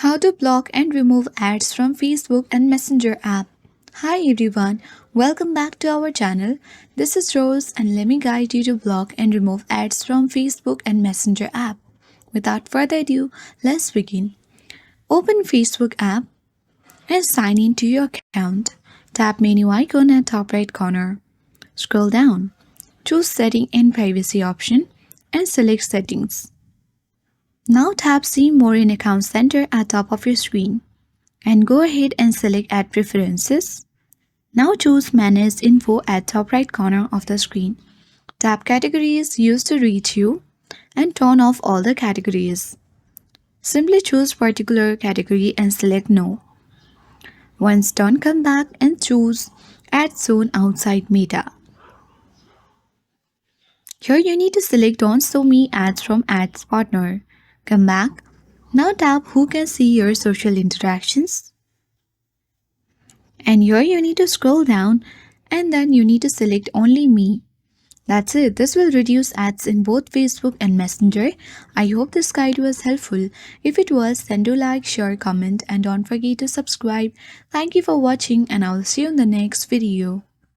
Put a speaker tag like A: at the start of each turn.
A: How to block and remove ads from Facebook and Messenger app. Hi everyone, welcome back to our channel. This is Rose and let me guide you to block and remove ads from Facebook and Messenger app. Without further ado, let's begin. Open Facebook app and sign in to your account. Tap menu icon at top right corner. Scroll down. Choose setting and privacy option and select settings. Now tap See More in Account Center at top of your screen and go ahead and select Add Preferences. Now choose Manage Info at top right corner of the screen. Tap Categories used to reach you and turn off all the categories. Simply choose particular category and select No. Once done, come back and choose Add Zone outside Meta. Here you need to select Don't Show Me Ads from Ads Partner. Come back. Now tap Who Can See Your Social Interactions. And here you need to scroll down and then you need to select Only Me. That's it. This will reduce ads in both Facebook and Messenger. I hope this guide was helpful. If it was, then do like, share, comment and don't forget to subscribe. Thank you for watching and I will see you in the next video.